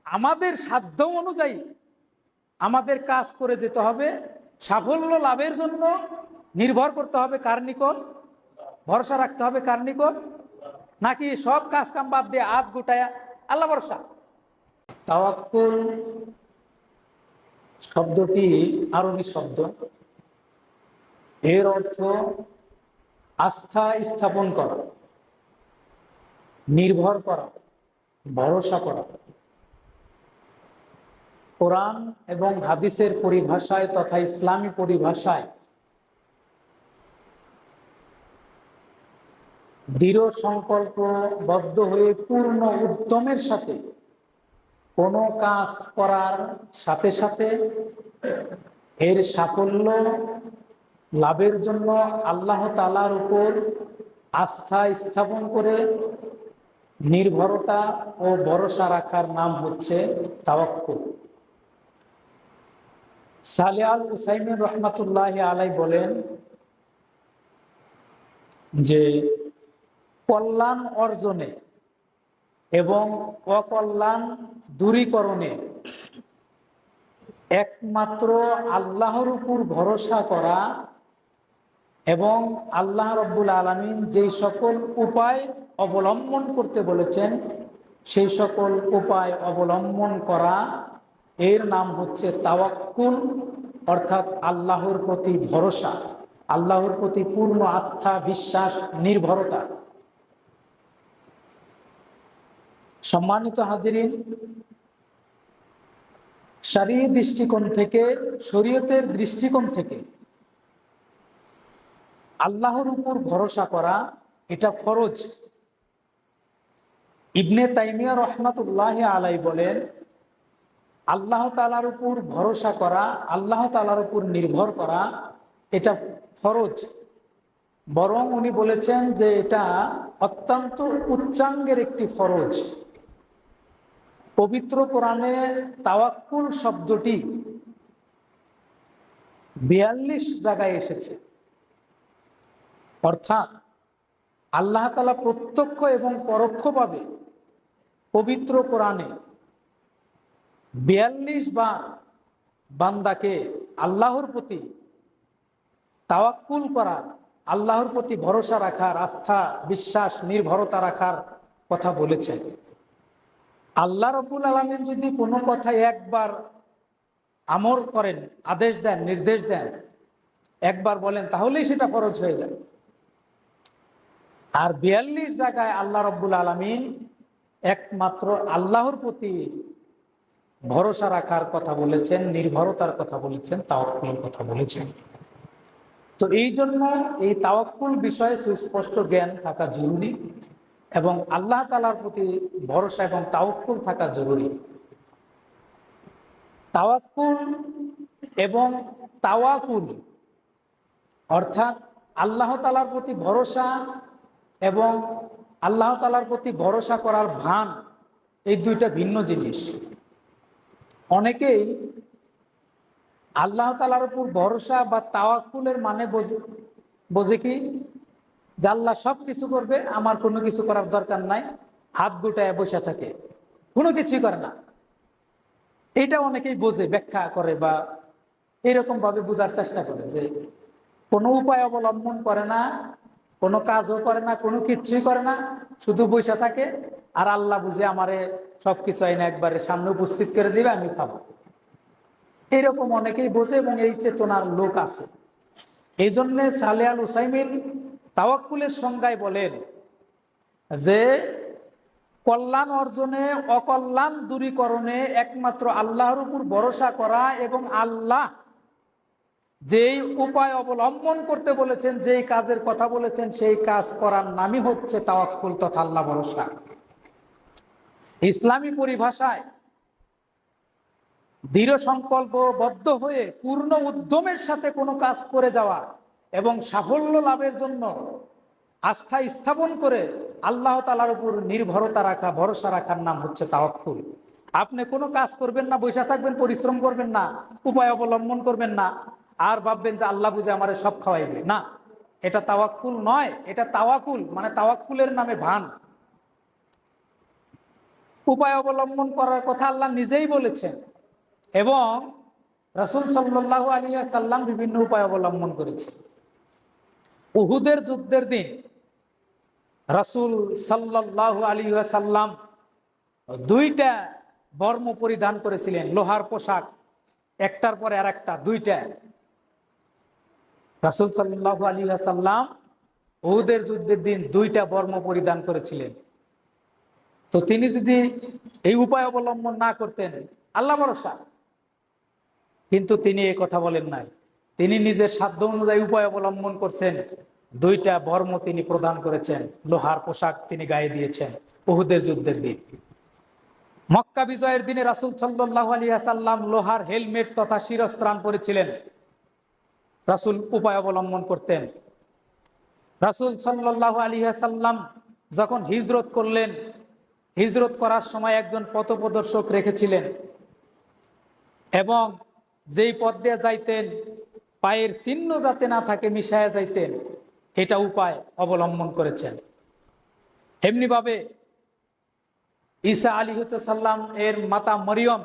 আমাদের সাধ্য অনুযায়ী আমাদের কাজ করে যেতে হবে। সাফল্য লাভের জন্য নির্ভর করতে হবে কার নিকট? ভরসা রাখতে হবে কার নিকট? নাকি সব কাজ কাম বাদ দিয়ে হাত গুটায়া আল্লাহ ভরসা? তাওয়াক্কুল শব্দটি আরবি শব্দ। এর অর্থ আস্থা স্থাপন করা, নির্ভর করা, ভরসা করা। কোরআন এবং হাদিসের পরিভাষায় তথা ইসলামী পরিভাষায় দৃঢ় সংকল্পবদ্ধ হয়ে পূর্ণ উদ্যমের সাথে কোনো কাজ করার সাথে সাথে এর সাফল্য লাভের জন্য আল্লাহ তাআলার উপর আস্থা স্থাপন করে নির্ভরতা ও ভরসা রাখার নাম হচ্ছে তাওয়াক্কুল। সালেহ আল উসাইমিন রহমাতুল্লাহি আলাইহি বলেন যে কল্যাণ অর্জনে এবং অকল্যাণ দূরীকরণে একমাত্র আল্লাহর উপর ভরসা করা এবং আল্লাহ রাব্বুল আলামিন যেই সকল উপায় অবলম্বন করতে বলেছেন সেই সকল উপায় অবলম্বন করা, এর নাম হচ্ছে তাওয়াক্কুল, অর্থাৎ আল্লাহর প্রতি ভরসা, আল্লাহর প্রতি পূর্ণ আস্থা, বিশ্বাস, নির্ভরতা। সম্মানিত হাজিরিন, শরীয়তের দৃষ্টিকোণ থেকে, শরীয়তের দৃষ্টিকোণ থেকে আল্লাহর উপর ভরসা করা এটা ফরজ। ইবনে তাইমিয়া রহমাতুল্লাহি আলাইহি বলেন আল্লাহ তাআলার উপর ভরসা করা, আল্লাহ তাআলার উপর নির্ভর করা এটা ফরজ। বরং উনি বলেছেন যে এটা অত্যন্ত উচ্চাঙ্গের একটি ফরজ। পবিত্র কোরআনে তাওয়াক্কুল শব্দটি ৪২ জায়গায় এসেছে। অর্থাৎ আল্লাহ তাআলা প্রত্যক্ষ এবং পরোক্ষভাবে পবিত্র কোরআনে ৪২ বার বান্দাকে আল্লাহর প্রতি তাওয়াক্কুল করার, আল্লাহর প্রতি ভরসা রাখার, আস্থা, বিশ্বাস, নির্ভরতা রাখার কথা বলেছেন। আল্লাহ রাব্বুল আলামিন যদি কোনো কথা একবার আমর করেন, আদেশ দেন, নির্দেশ দেন, একবার বলেন, তাহলেই সেটা ফরজ হয়ে যায়। আর ৪২ জায়গায় আল্লাহ রাব্বুল আলামিন একমাত্র আল্লাহর প্রতি ভরসা রাখার কথা বলেছেন, নির্ভরতার কথা বলেছেন, তাওয়াক্কুলের কথা বলেছেন। তো এই জন্য এই তাওয়াক্কুল বিষয়ে সুস্পষ্ট জ্ঞান থাকা জরুরি এবং আল্লাহ তাআলার প্রতি ভরসা এবং তাওয়াক্কুল থাকা জরুরি। তাওয়াক্কুল এবং তাওয়াকুল অর্থাৎ আল্লাহ তাআলার প্রতি ভরসা এবং আল্লাহ তাআলার প্রতি ভরসা করার ভান, এই দুইটা ভিন্ন জিনিস। অনেকেই আল্লাহ তাআলার উপর ভরসা বা তাওয়াক্কুলের মানে বোঝে কি, যে আল্লাহ সব কিছু করবে, আমার কোনো কিছু করার দরকার নাই, হাত গুটায় বসে থাকে, কোনো কিছুই করে না। এটা অনেকেই বোঝে, ব্যাখ্যা করে বা এরকম ভাবে বোঝার চেষ্টা করে যে কোনো উপায় অবলম্বন করে না, কোনো কাজও করে না, কোনো কিচ্ছুই করে না, শুধু বসে থাকে, আর আল্লাহ বুঝে আমারে সবকিছু আইনা একবারে সামনে উপস্থিত করে দিবে, আমি খাবো। এরকম অনেকেই বোঝে এবং এই চেতনার লোক আছে। এই জন্যে সালেহ আল উসাইমিন তাওয়াক্কুলের সংজ্ঞায় বলেন যে কল্যাণ অর্জনে, অকল্যাণ দূরীকরণে একমাত্র আল্লাহর উপর ভরসা করা এবং আল্লাহ যেই উপায় অবলম্বন করতে বলেছেন, যেই কাজের কথা বলেছেন, সেই কাজ করার নামই হচ্ছে তাওয়াক্কুল তথা আল্লাহ ভরসা। ইসলামী পরিভাষায় দৃঢ় সংকল্পবদ্ধ হয়ে পূর্ণ উদ্যমের সাথে কোনো কাজ করে যাওয়া এবং সাফল্য লাভের জন্য আস্থা স্থাপন করে আল্লাহ তাআলার উপর নির্ভরতা রাখা, ভরসা রাখার নাম হচ্ছে তাওয়াক্কুল। আপনি কোনো কাজ করবেন না, বসে থাকবেন, পরিশ্রম করবেন না, উপায় অবলম্বন করবেন না, আর ভাববেন যে আল্লাহ বুঝে আমারে সব খাওয়াইবে, না, এটা তাওয়াক্কুল নয়। এটা তাওয়াকুল মানে তাওয়াক্কুলের নামে ভান। উপায় অবলম্বন করার কথা আল্লাহ নিজেই বলেছেন, এবং রাসূল সাল্লাল্লাহু আলাইহি ওয়াসাল্লাম বিভিন্ন উপায় অবলম্বন করেছেন। উহুদের যুদ্ধের দিন রাসূল সাল্লাল্লাহু আলাইহি ওয়াসাল্লাম দুইটা বর্ম পরিধান করেছিলেন, লোহার পোশাক, একটার পরে আর একটা, দুইটা। রাসূল সাল্লাল্লাহু আলাইহি ওয়াসাল্লাম উহুদের যুদ্ধের দিন দুইটা বর্ম পরিধান করেছিলেন। তো তিনি যদি এই উপায় অবলম্বন না করতেন, আল্লাহ ভরসা, কিন্তু তিনি এই কথা বলেন নাই। তিনি নিজের সাধ্য অনুযায়ী উপায় অবলম্বন করছেন, দুইটা বর্ম তিনি প্রদান করেছেন, লোহার পোশাক তিনি গায়ে দিয়েছেন উহুদের যুদ্ধের দিন। মক্কা বিজয়ের দিনে রাসূল সাল্লাল্লাহু আলাইহি ওয়াসাল্লাম লোহার হেলমেট তথা শিরস্ত্রাণ পরেছিলেন। রাসূল উপায় অবলম্বন করতেন। রাসূল সাল্লাল্লাহু আলাইহি ওয়াসাল্লাম যখন হিজরত করলেন, হিজরত করার সময় একজন পথপ্রদর্শক রেখেছিলেন, এবং যেই পথ দিয়ে যাইতেন পায়ের চিহ্ন যাতে না থাকে, মিশায়া যাইতেন, এটা উপায় অবলম্বন করেছেন। এমনিভাবে ঈসা আলাইহিস সালাম এর মাতা মরিয়ম,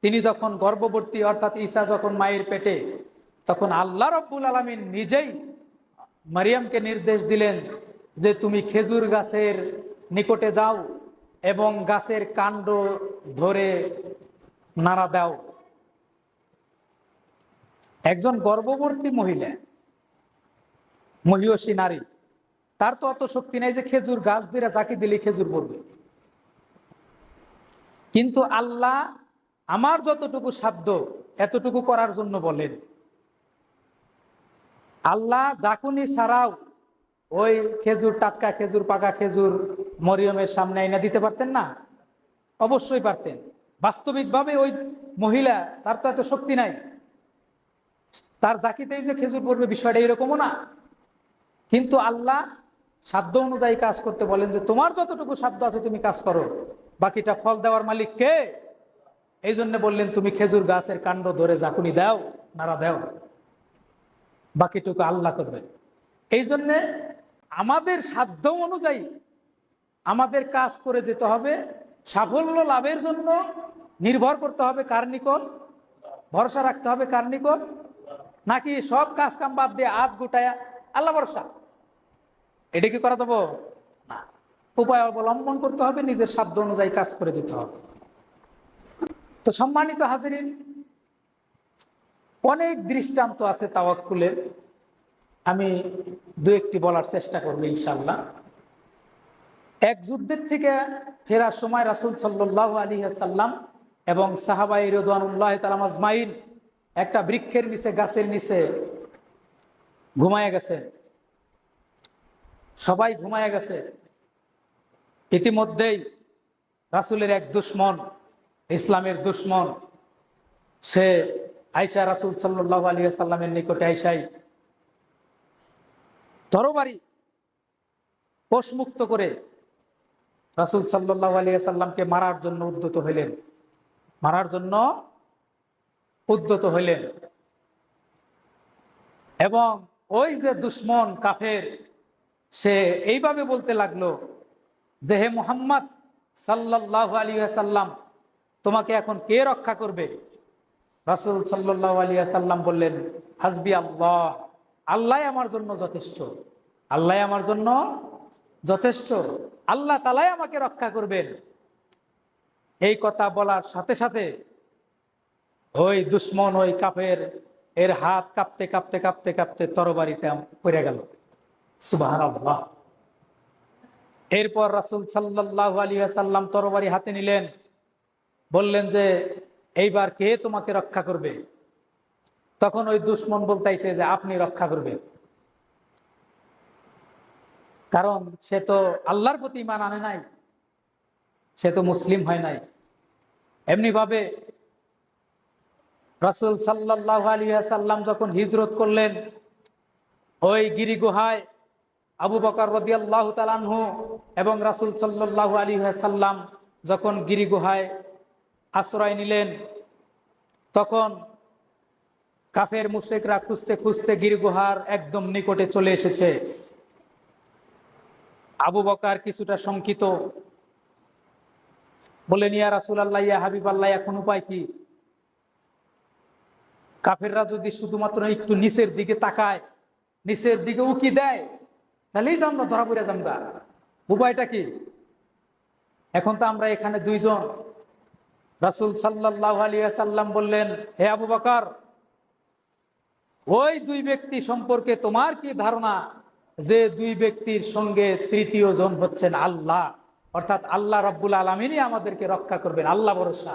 তিনি যখন গর্ভবতী, অর্থাৎ ঈসা যখন মায়ের পেটে, তখন আল্লাহ রাব্বুল আলামিন নিজেই মরিয়মকে নির্দেশ দিলেন যে তুমি খেজুর গাছের নিকটে যাও এবং গাছের কাণ্ড ধরে নাড়া দাও। একজন গর্ভবতী মহিলা, মহিষী নারী, তার তো অত শক্তি নাই যে খেজুর গাছ ধরে যাকে দিলে খেজুর পড়বে। কিন্তু আল্লাহ আমার যতটুকু সাধ্য এতটুকু করার জন্য বলেন। আল্লাহ জাকুনি ছাড়াও ওই খেজুর, টাটকা খেজুর, পাকা খেজুর মরিয়মের সামনে আইনা দিতে পারতেন না? অবশ্যই পারতেন। বাস্তবিকভাবে ওই মহিলা, তার তো এত শক্তি নাই, তার জাকিতেই যে খেজুর পড়বে বিষয়টা এরকমও না। কিন্তু আল্লাহ সাধ্য অনুযায়ী কাজ করতে বলেন যে তোমার যতটুকু সাধ্য আছে তুমি কাজ করো, বাকিটা ফল দেওয়ার মালিক কে? এই জন্য বললেন তুমি খেজুর গাছের কাণ্ড ধরে জাকুনি দাও, নাড়া দাও, বাকিটুকু আল্লাহ করবেন। এই জন্যে আমাদের সাধ্য অনুযায়ী আমাদের কাজ করে যেতে হবে। সাফল্য লাভের জন্য নির্ভর করতে হবে কার নিকট? ভরসা রাখতে হবে কার নিকট? নাকি সব কাজ কাম বাদ দিয়ে হাত গুটায়া আল্লাহ ভরসা, এটা কি করা যাব না। উপায় অবলম্বন করতে হবে, নিজের সাধ্য অনুযায়ী কাজ করে যেতে হবে। তো সম্মানিত হাজিরিন, অনেক দৃষ্টান্ত আছে তাওয়াক্কুলের, আমি দু একটি বলার চেষ্টা করব ইনশাআল্লাহ। এক যুদ্ধের থেকে ফেরার সময় রাসূল সাল্লাল্লাহু আলাইহি ওয়াসাল্লাম এবং সাহাবায়ে রিদওয়ানুল্লাহি তাআলা আজমাইন একটা বৃক্ষের নিচে, গাছের নিচে ঘুমায় গেছে। সবাই ঘুমায় গেছে। ইতিমধ্যেই রাসূলের এক দুশমন, ইসলামের দুশমন, সে আয়েশা রাসূল সাল্লাল্লাহু আলাইহি ওয়াসাল্লামের নিকটে আয়েশাই তরবারি কোষমুক্ত করে রাসূল সাল্লাল্লাহু আলাইহি ওয়াসাল্লামকে মারার জন্য উদ্যত হইলেন, মারার জন্য উদ্যত হইলেন। এবং ওই যে দুশমন কাফের, সে এইভাবে বলতে লাগলো যে হে মুহাম্মদ সাল্লাল্লাহু আলাইহি ওয়াসাল্লাম, তোমাকে এখন কে রক্ষা করবে? রাসূল সাল্লাল্লাহু আলাইহি ওয়াসাল্লাম বললেন হাসবি আল্লাহ, আল্লাহ আমার জন্য যথেষ্ট, আল্লাহ আমার জন্য যথেষ্ট, আল্লাহ তাআলাই আমাকে রক্ষা করবেন। এই কথা বলার সাথে সাথে ওই দুশমন, ওই কাফের এর হাত কাঁপতে কাঁপতে কাঁপতে কাঁপতে তরবারিটা পড়ে গেল। সুবহানাল্লাহ। এরপর রাসূল সাল্লাল্লাহু আলাইহি ওয়াসাল্লাম তরবারি হাতে নিলেন, বললেন যে এইবার কে তোমাকে রক্ষা করবে? তখন ওই দুশমন বলতেছে যে আপনি রক্ষা করবেন, কারণ সে তো আল্লাহর প্রতি ঈমান আনে নাই, সে তো মুসলিম হয় নাই। এমনি ভাবে রাসূল সাল্লাল্লাহু আলাইহি ওয়াসাল্লাম যখন হিজরত করলেন, ওই গিরি গুহায় আবু বকর রাদিয়াল্লাহু তাআলা আনহু এবং রাসূল সাল্লাল্লাহু আলাইহি ওয়াসাল্লাম যখন গিরি গুহায় আশ্রয় নিলেন, তখন কাফের মুশরিকরা খুঁজতে খুঁজতে গিরি গুহার একদম নিকটে চলে এসেছে। আবু বকর কিছুটা শঙ্কিত, বললেন ইয়া রাসূলুল্লাহ, ইয়া হাবিবাল্লাহ, এখন উপায় কি? কাফেররা যদি শুধুমাত্র একটু নিচের দিকে তাকায়, নিচের দিকে উকি দেয়, তাহলেই তো আমরা ধরা পড়ে যাবো। উপায়টা কি? এখন তো আমরা এখানে দুইজন। রাসূল সাল্লাল্লাহু আলাইহি ওয়াসাল্লাম বললেন, হে আবু বকর, ওই দুই ব্যক্তি সম্পর্কে তোমার কি ধারণা, যে দুই ব্যক্তির সঙ্গে তৃতীয় জন হচ্ছেন আল্লাহ, অর্থাৎ আল্লাহ রাব্বুল আলামিনই আমাদেরকে রক্ষা করবেন, আল্লাহ ভরসা।